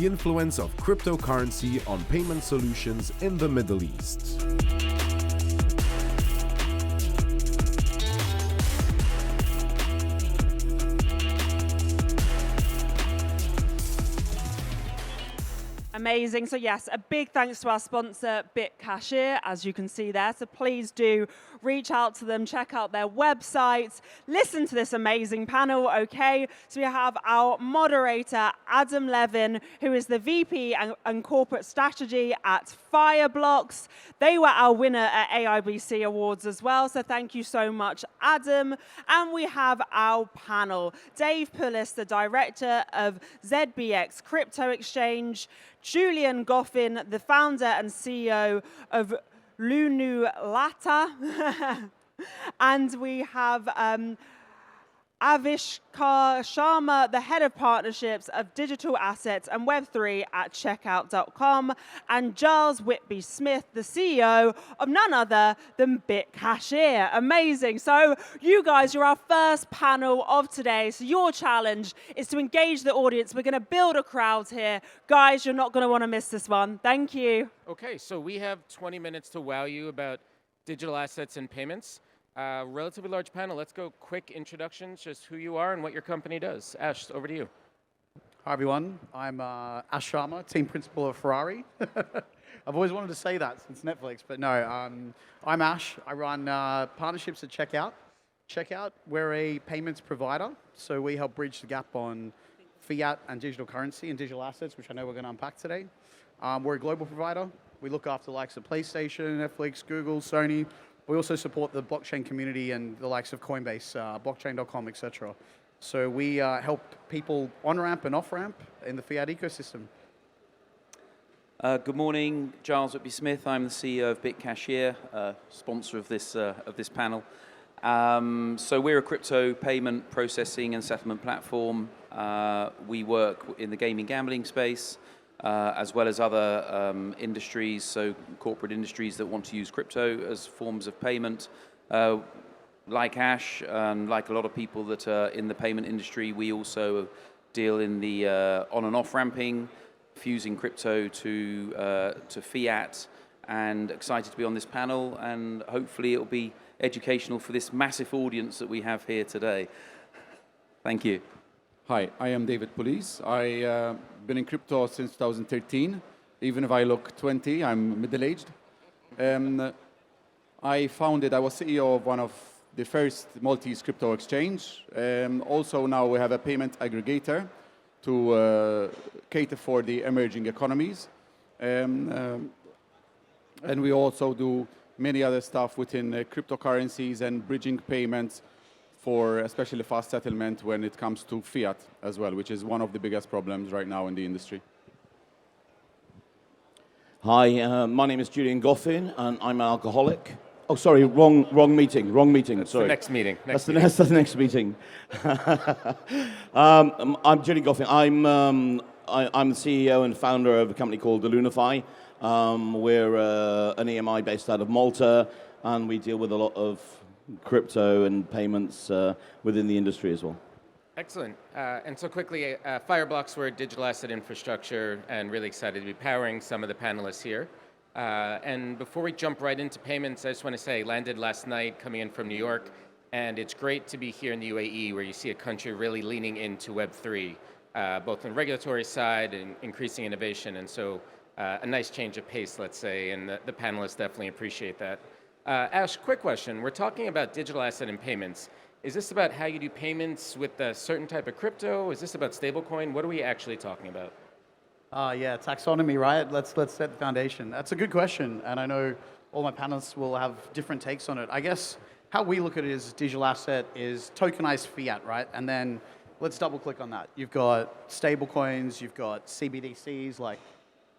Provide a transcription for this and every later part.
the influence of cryptocurrency on payment solutions in the Middle East. Amazing. So yes, a big thanks to our sponsor, Bitcashier, as you can see there. So please do reach out to them, check out their websites, listen to this amazing panel, okay? So we have our moderator, Adam Levine, who is the VP and Corporate Strategy at Fireblocks. They were our winner at AIBC Awards as well, so thank you so much, Adam. And we have our panel, Dave Pulis, the Director of ZBX Crypto Exchange, Julian Goffin, the founder and CEO of Lunulata. And we have Avishkar Sharma, the head of partnerships of digital assets and Web3 at checkout.com, and Giles Whitby-Smith, the CEO of none other than Bitcashier. Amazing. So you guys, you're our first panel of today. So your challenge is to engage the audience. We're going to build a crowd here. Guys, you're not going to want to miss this one. Thank you. Okay, so we have 20 minutes to wow you about digital assets and payments. Relatively large panel. Let's go quick introductions, just who you are and what your company does. Ash, over to you. Hi, everyone. I'm Ash Sharma, team principal of Ferrari. I've always wanted to say that since Netflix, but no. I'm Ash. I run partnerships at Checkout. Checkout, we're a payments provider, so we help bridge the gap on fiat and digital currency and digital assets, which I know we're going to unpack today. We're a global provider. We look after the likes of PlayStation, Netflix, Google, Sony. We also support the blockchain community and the likes of Coinbase, blockchain.com, etc. So we help people on-ramp and off-ramp in the fiat ecosystem. Good morning, Giles Whitby-Smith. I'm the CEO of Bitcashier, sponsor of this panel. So we're a crypto payment processing and settlement platform. We work in the gaming gambling space, as well as other industries, so corporate industries that want to use crypto as forms of payment. Like Ash, and like a lot of people that are in the payment industry, we also deal in the on and off ramping, fusing crypto to fiat, and excited to be on this panel, and hopefully it will be educational for this massive audience that we have here today. Thank you. Hi, I am David Pulis. I've been in crypto since 2013. Even if I look 20, I'm middle-aged. I was CEO of one of the first Maltese crypto exchange. Also now we have a payment aggregator to cater for the emerging economies. And we also do many other stuff within cryptocurrencies and bridging payments for especially fast settlement when it comes to fiat as well, which is one of the biggest problems right now in the industry. Hi, my name is Julian Goffin, and I'm an alcoholic. Oh, sorry, wrong meeting. That's sorry. the next meeting. That's the next meeting. I'm Julian Goffin. I'm the CEO and founder of a company called Lunulata. We're an EMI based out of Malta, and we deal with a lot of crypto and payments within the industry as well. Excellent. And so quickly, Fireblocks, we're a digital asset infrastructure, and really excited to be powering some of the panelists here. And before we jump right into payments, I just want to say, landed last night coming in from New York, and it's great to be here in the UAE, where you see a country really leaning into Web3, both on the regulatory side and increasing innovation. And so a nice change of pace, let's say, and the panelists definitely appreciate that. Ash, quick question. We're talking about digital asset and payments. Is this about how you do payments with a certain type of crypto? Is this about stablecoin? What are we actually talking about? Yeah, taxonomy, right? Let's set the foundation. That's a good question, and I know all my panelists will have different takes on it. I guess how we look at it as digital asset is tokenized fiat, right? And then let's double click on that. You've got stablecoins, you've got CBDCs like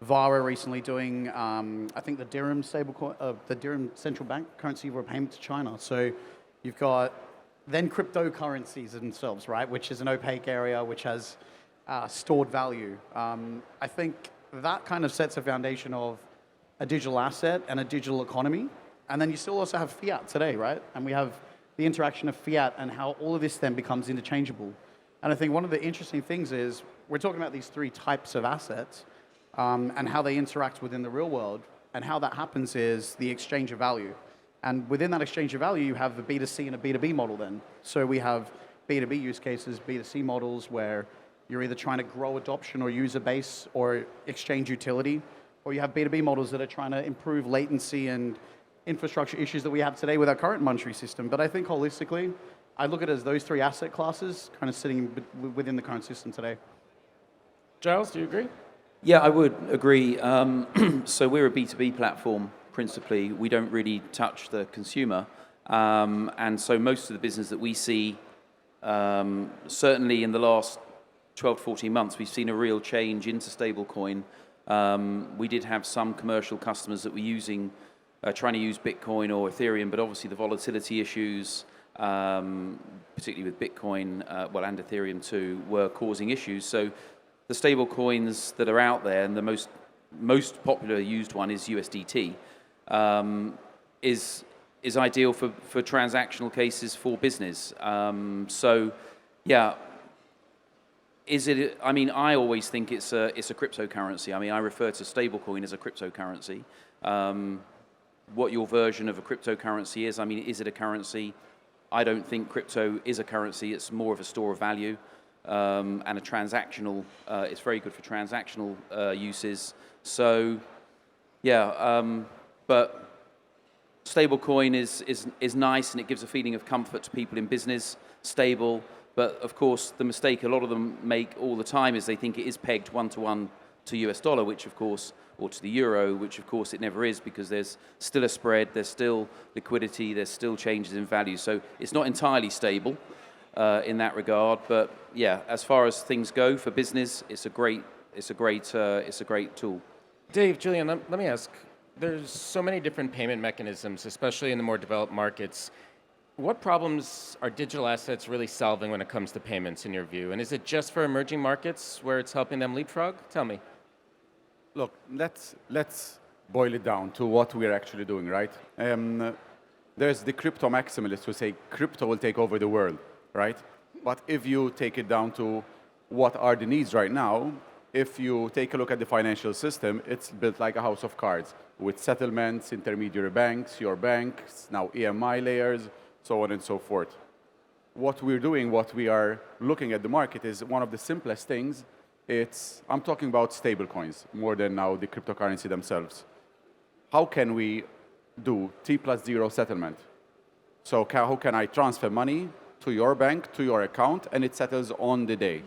Vara recently doing, I think the dirham stablecoin, the dirham central bank currency for payment to China. So you've got then cryptocurrencies themselves, right? Which is an opaque area which has stored value. I think that kind of sets a foundation of a digital asset and a digital economy. And then you still also have fiat today, right? And we have the interaction of fiat and how all of this then becomes interchangeable. And I think one of the interesting things is we're talking about these three types of assets and how they interact within the real world. And how that happens is the exchange of value. And within that exchange of value, you have a B2C and a B2B model then. So we have B2B use cases, B2C models where you're either trying to grow adoption or user base or exchange utility, or you have B2B models that are trying to improve latency and infrastructure issues that we have today with our current monetary system. But I think holistically, I look at it as those three asset classes kind of sitting within the current system today. Giles, do you agree? Yeah, I would agree. So we're a B2B platform, principally. We don't really touch the consumer. And so most of the business that we see, certainly in the last 12 to 14 months, we've seen a real change into stablecoin. We did have some commercial customers that were using, trying to use Bitcoin or Ethereum, but obviously the volatility issues, particularly with Bitcoin, and Ethereum too, were causing issues. So the stable coins that are out there, and the most popular used one is USDT, is ideal for transactional cases for business. So, yeah. Is it? I mean, I always think it's a cryptocurrency. I mean, I refer to stablecoin as a cryptocurrency. What your version of a cryptocurrency is? I mean, is it a currency? I don't think crypto is a currency. It's more of a store of value and a transactional. It's very good for transactional uses. So, yeah. But stablecoin is nice, and it gives a feeling of comfort to people in business. Stable. But of course, the mistake a lot of them make all the time is they think it is pegged one-to-one to US dollar, which of course, or to the euro, which of course it never is, because there's still a spread, there's still liquidity, there's still changes in value. So it's not entirely stable in that regard. But yeah, as far as things go for business, it's a great tool. Dave, Julian, let me ask. There's so many different payment mechanisms, especially in the more developed markets. What problems are digital assets really solving when it comes to payments, in your view? And is it just for emerging markets where it's helping them leapfrog? Tell me. Look, let's boil it down to what we're actually doing, right? There's the crypto maximalists who say crypto will take over the world, right? But if you take it down to what are the needs right now, if you take a look at the financial system, it's built like a house of cards with settlements, intermediary banks, your banks, now EMI layers, so on and so forth. What we're doing, what we are looking at the market is one of the simplest things. I'm talking about stablecoins more than now the cryptocurrency themselves. How can we do T+0 settlement? So how can I transfer money to your bank, to your account, and it settles on the day,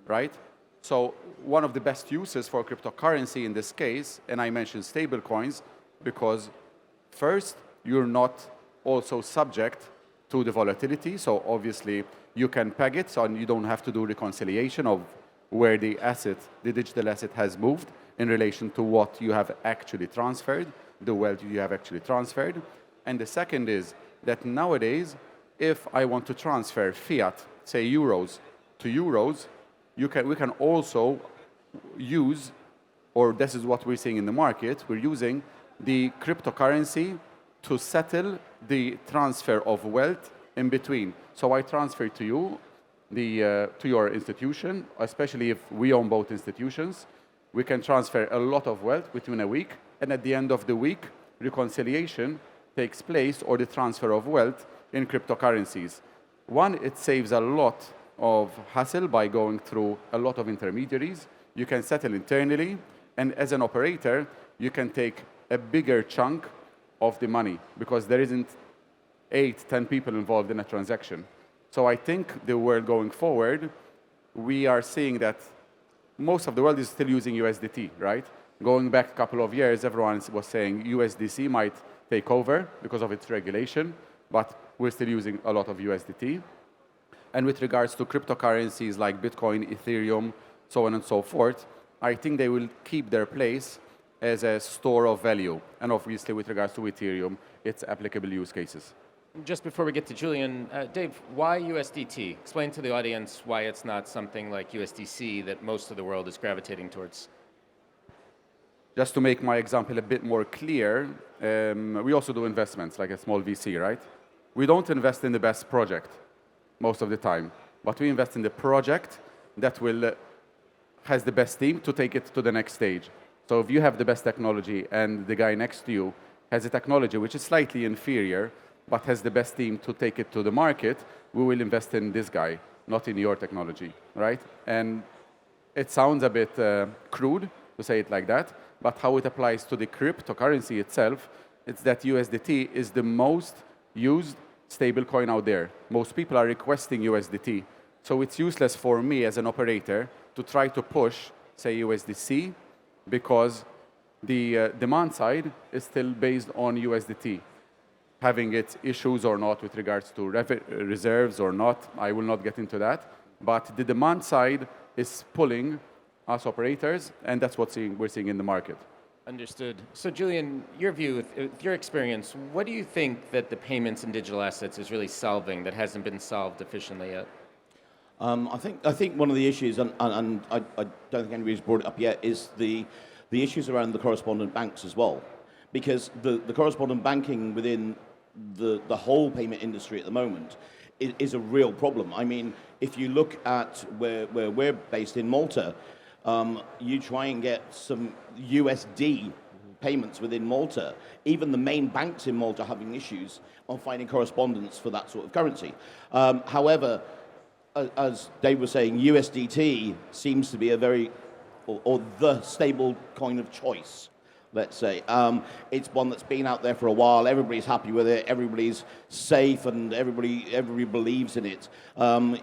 right? So one of the best uses for cryptocurrency in this case, and I mentioned stablecoins, because first, you're not also subject to the volatility. So obviously, you can peg it, so you don't have to do reconciliation of where the digital asset has moved in relation to what you have actually transferred, the wealth you have actually transferred. And the second is that nowadays, if I want to transfer fiat, say euros, to euros, we can also use, or this is what we're seeing in the market, we're using the cryptocurrency to settle the transfer of wealth in between. So I transfer to you, to your institution, especially if we own both institutions. We can transfer a lot of wealth within a week, and at the end of the week, reconciliation takes place, or the transfer of wealth in cryptocurrencies. One, it saves a lot of hassle by going through a lot of intermediaries. You can settle internally, and as an operator, you can take a bigger chunk of the money because there isn't 8-10 people involved in a transaction. So I think the world going forward, we are seeing that most of the world is still using USDT, right? Going back a couple of years, everyone was saying USDC might take over because of its regulation, but we're still using a lot of USDT. And with regards to cryptocurrencies like Bitcoin, Ethereum, so on and so forth, I think they will keep their place as a store of value. And obviously, with regards to Ethereum, it's applicable use cases. Just before we get to Julian, Dave, why USDT? Explain to the audience why it's not something like USDC that most of the world is gravitating towards. Just to make my example a bit more clear, we also do investments, like a small VC, right? We don't invest in the best project most of the time, but we invest in the project that will has the best team to take it to the next stage. So if you have the best technology and the guy next to you has a technology which is slightly inferior, but has the best team to take it to the market, we will invest in this guy, not in your technology, right? And it sounds a bit crude to say it like that, but how it applies to the cryptocurrency itself, it's that USDT is the most used stablecoin out there. Most people are requesting USDT. So it's useless for me as an operator to try to push, say, USDC, because the demand side is still based on USDT. Having its issues or not with regards to reserves or not, I will not get into that. But the demand side is pulling us operators, and that's what we're seeing in the market. Understood. So Julian, your view, with your experience, what do you think that the payments and digital assets is really solving that hasn't been solved efficiently yet? I think one of the issues, and I don't think anybody's brought it up yet, is the issues around the correspondent banks as well. Because the correspondent banking within the whole payment industry at the moment is a real problem. I mean, if you look at where we're based in Malta, you try and get some USD payments within Malta. Even the main banks in Malta are having issues on finding correspondence for that sort of currency. However, as Dave was saying, USDT seems to be a very, or the stable coin of choice, let's say. It's one that's been out there for a while. Everybody's happy with it. Everybody's safe, and everybody believes in it.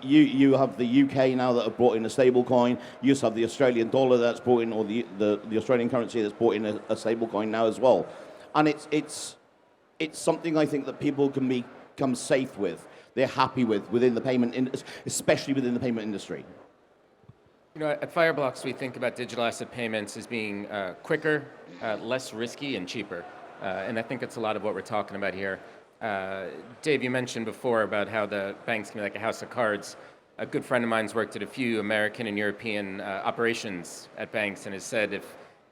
You have the UK now that have brought in a stable coin. You also have the Australian dollar that's brought in, or the Australian currency that's brought in a stable coin now as well. And it's something I think that people can become safe with. They're happy with within the payment, especially within the payment industry. You know, at Fireblocks, we think about digital asset payments as being quicker, less risky, and cheaper. And I think that's a lot of what we're talking about here. Dave, you mentioned before about how the banks can be like a house of cards. A good friend of mine's worked at a few American and European operations at banks, and has said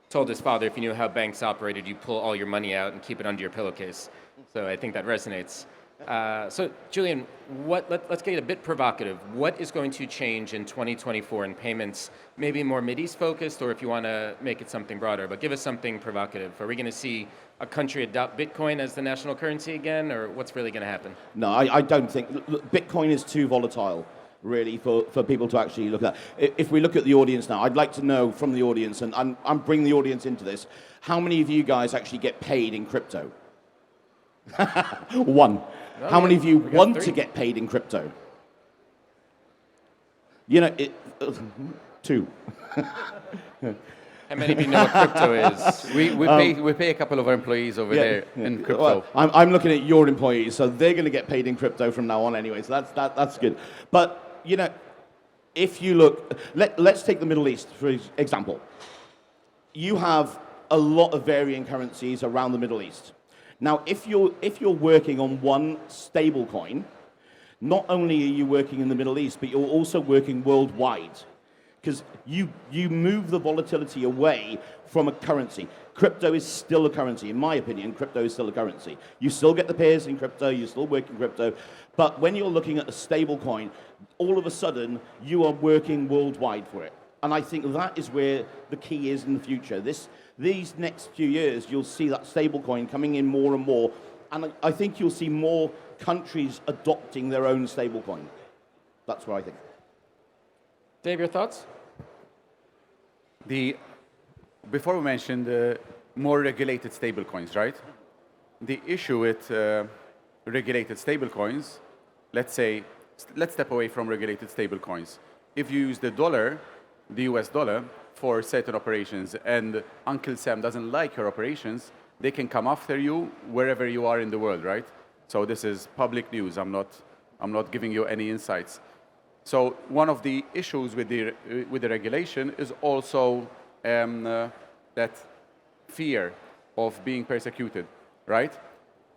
told his father, if you knew how banks operated, you pull all your money out and keep it under your pillowcase. So I think that resonates. So, Julian, let's get a bit provocative. What is going to change in 2024 in payments? Maybe more Mideast focused, or if you want to make it something broader, but give us something provocative. Are we going to see a country adopt Bitcoin as the national currency again, or what's really going to happen? No, I don't think. Look, Bitcoin is too volatile, really, for people to actually look at. If we look at the audience now, I'd like to know from the audience, and I'm bringing the audience into this, how many of you guys actually get paid in crypto? One. Oh, how many of you want 3. to get paid in crypto? You know, two. How many of you know what crypto is? We pay a couple of our employees over there in crypto. Well, I'm looking at your employees, so they're going to get paid in crypto from now on anyway. So that's good. But you know, if you look, let's take the Middle East for example. You have a lot of varying currencies around the Middle East. Now, if you're working on one stable coin, not only are you working in the Middle East, but you're also working worldwide, because you move the volatility away from a currency. Crypto is still a currency. In my opinion, crypto is still a currency. You still get the pairs in crypto, you still work in crypto, but when you're looking at a stable coin, all of a sudden, you are working worldwide for it. And I think that is where the key is in the future. These next few years, you'll see that stablecoin coming in more and more, and I think you'll see more countries adopting their own stablecoin. That's what I think. Dave, your thoughts? Before we mentioned more regulated stablecoins, right? The issue with regulated stablecoins, let's step away from regulated stablecoins. If you use the dollar, the US dollar, for certain operations, and Uncle Sam doesn't like your operations, they can come after you wherever you are in the world, right? So this is public news. I'm not giving you any insights. So one of the issues with the regulation is also that fear of being persecuted, right?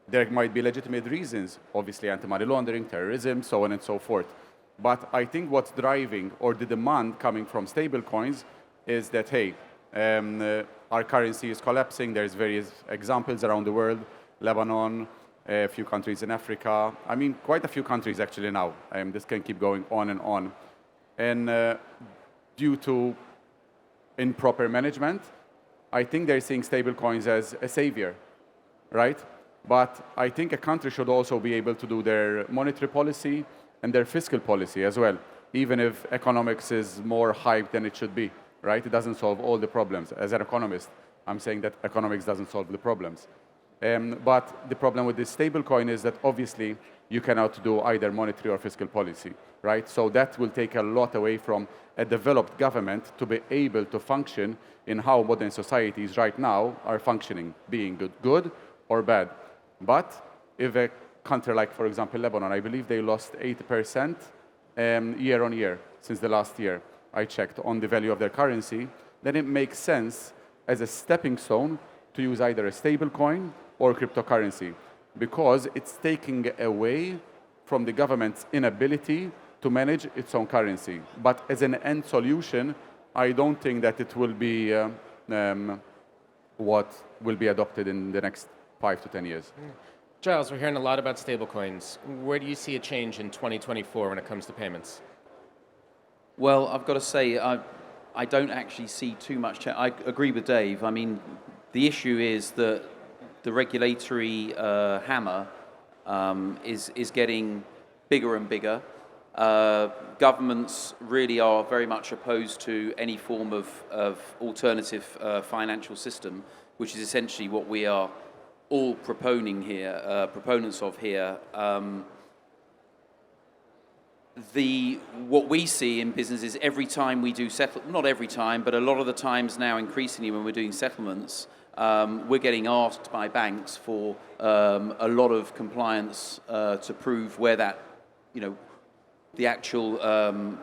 There might be legitimate reasons, obviously anti-money laundering, terrorism, so on and so forth. But I think what's driving, or the demand coming from stable coins, is that, hey, our currency is collapsing. There's various examples around the world, Lebanon, a few countries in Africa. I mean, quite a few countries actually now. This can keep going on. And due to in proper management, I think they're seeing stablecoins as a savior, right? But I think a country should also be able to do their monetary policy and their fiscal policy as well, even if economics is more hyped than it should be, right? It doesn't solve all the problems. As an economist, I'm saying that economics doesn't solve the problems. But the problem with this stablecoin is that obviously you cannot do either monetary or fiscal policy, right? So that will take a lot away from a developed government to be able to function in how modern societies right now are functioning, being good or bad. But if a country like, for example, Lebanon, I believe they lost 80% year on year since the last year, I checked, on the value of their currency, then it makes sense as a stepping stone to use either a stable coin or cryptocurrency, because it's taking away from the government's inability to manage its own currency. But as an end solution, I don't think that it will be what will be adopted in the next 5 to 10 years. Giles, we're hearing a lot about stablecoins. Where do you see a change in 2024 when it comes to payments? Well, I've got to say, I don't actually see too much change. I agree with Dave. I mean, the issue is that the regulatory hammer is getting bigger and bigger. Governments really are very much opposed to any form of alternative financial system, which is essentially what we are all proponents of here. What we see in business is every time we do not every time, but a lot of the times now increasingly when we're doing settlements, we're getting asked by banks for a lot of compliance to prove where that, the actual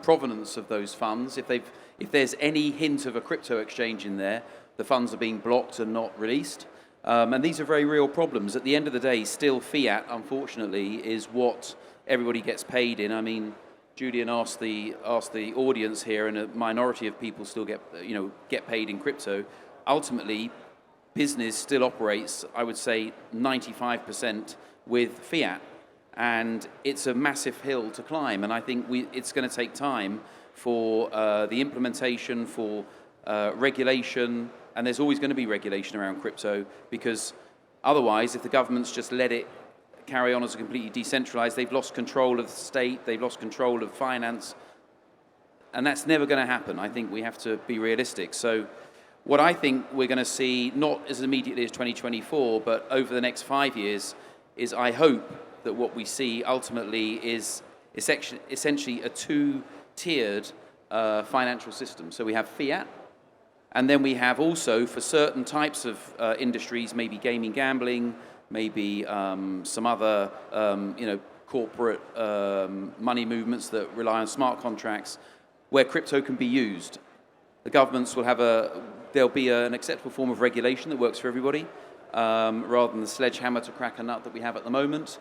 provenance of those funds. If there's any hint of a crypto exchange in there, the funds are being blocked and not released. And these are very real problems. At the end of the day, still fiat, unfortunately, is what everybody gets paid in. I mean, Julian asked the audience here, and a minority of people still get paid in crypto. Ultimately, business still operates, I would say, 95% with fiat, and it's a massive hill to climb. And I think it's going to take time for the implementation, for regulation, and there's always going to be regulation around crypto, because otherwise, if the governments just let it carry on as a completely decentralized, they've lost control of the state, they've lost control of finance, and that's never going to happen. I think we have to be realistic. So what I think we're going to see, not as immediately as 2024, but over the next 5 years, is I hope that what we see ultimately is essentially a two-tiered financial system. So we have fiat, and then we have also, for certain types of industries, maybe gaming, gambling, maybe some other corporate money movements that rely on smart contracts, where crypto can be used. The governments will have there'll be an acceptable form of regulation that works for everybody, rather than the sledgehammer to crack a nut that we have at the moment.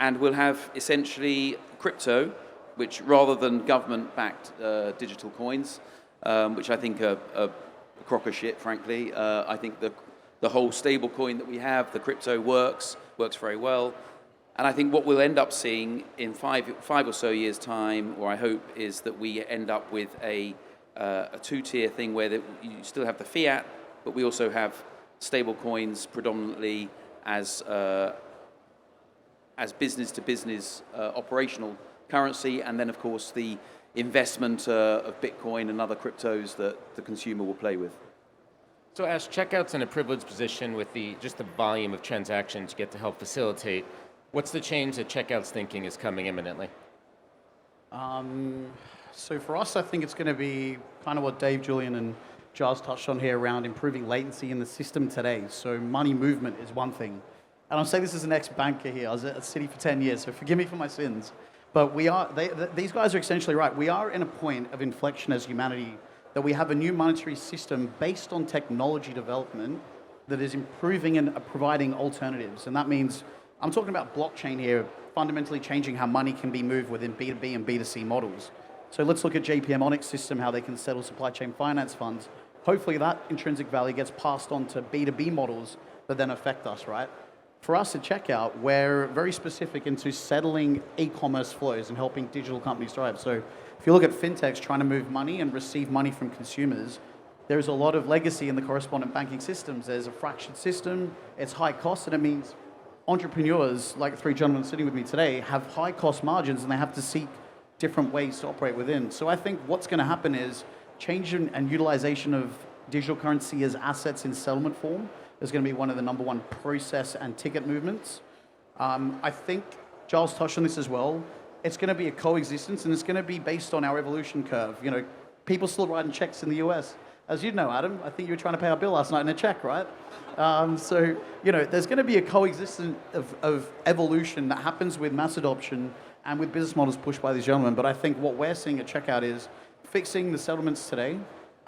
And we'll have essentially crypto, which rather than government-backed digital coins, which I think are a crock of shit, frankly. I think the whole stable coin that we have, the crypto works very well. And I think what we'll end up seeing in five or so years' time, or I hope, is that we end up with a two-tier thing where you still have the fiat, but we also have stable coins predominantly as business-to-business operational currency, and then, of course, the investment of Bitcoin and other cryptos that the consumer will play with. So as checkout's in a privileged position with just the volume of transactions you get to help facilitate, what's the change that checkout's thinking is coming imminently? So for us, I think it's going to be kind of what Dave, Julian, and Giles touched on here around improving latency in the system today. So money movement is one thing. And I'll say this as an ex-banker here. I was at Citi for 10 years, so forgive me for my sins. But these guys are essentially right. We are in a point of inflection as humanity that we have a new monetary system based on technology development that is improving and providing alternatives. And that means, I'm talking about blockchain here, fundamentally changing how money can be moved within B2B and B2C models. So let's look at JPM Onyx system, how they can settle supply chain finance funds. Hopefully that intrinsic value gets passed on to B2B models that then affect us, right? For us at Checkout, we're very specific into settling e-commerce flows and helping digital companies thrive. So if you look at fintechs trying to move money and receive money from consumers, there's a lot of legacy in the correspondent banking systems. There's a fractured system, it's high cost, and it means entrepreneurs, like the three gentlemen sitting with me today, have high cost margins and they have to seek different ways to operate within. So I think what's going to happen is change and utilization of digital currency as assets in settlement form is going to be one of the number one process and ticket movements. I think Giles touched on this as well. It's going to be a coexistence, and it's going to be based on our evolution curve. You know, people still writing checks in the US. As you know, Adam, I think you were trying to pay our bill last night in a check, right? So, you know, there's going to be a coexistence of evolution that happens with mass adoption and with business models pushed by these gentlemen. But I think what we're seeing at Checkout is fixing the settlements today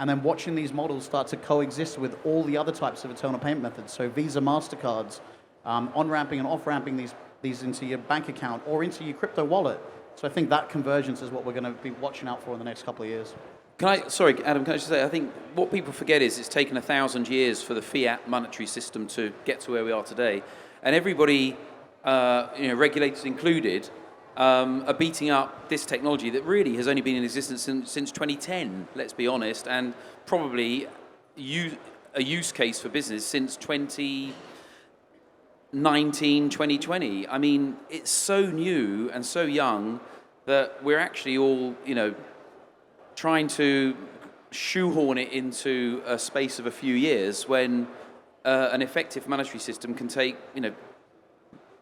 and then watching these models start to coexist with all the other types of internal payment methods. So Visa, MasterCards, on-ramping and off-ramping these into your bank account or into your crypto wallet. So I think that convergence is what we're going to be watching out for in the next couple of years. Sorry, Adam, can I just say, I think what people forget is it's taken 1,000 years for the fiat monetary system to get to where we are today. And everybody, regulators included, are beating up this technology that really has only been in existence since 2010, let's be honest, and probably a use case for business since 2019, 2020. I mean, it's so new and so young that we're actually all, trying to shoehorn it into a space of a few years when an effective monetary system can take,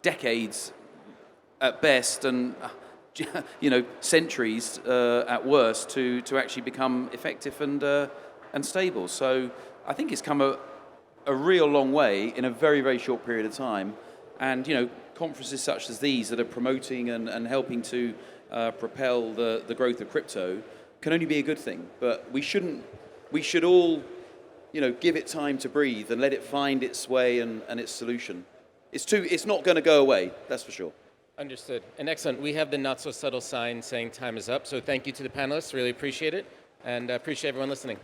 decades at best and, centuries at worst to actually become effective and stable. So I think it's come a real long way in a very, very short period of time. And, conferences such as these that are promoting and helping to propel the growth of crypto can only be a good thing. But we should all, give it time to breathe and let it find its way and its solution. It's not going to go away, that's for sure. Understood. And excellent. We have the not so subtle sign saying time is up. So thank you to the panelists. Really appreciate it. And appreciate everyone listening.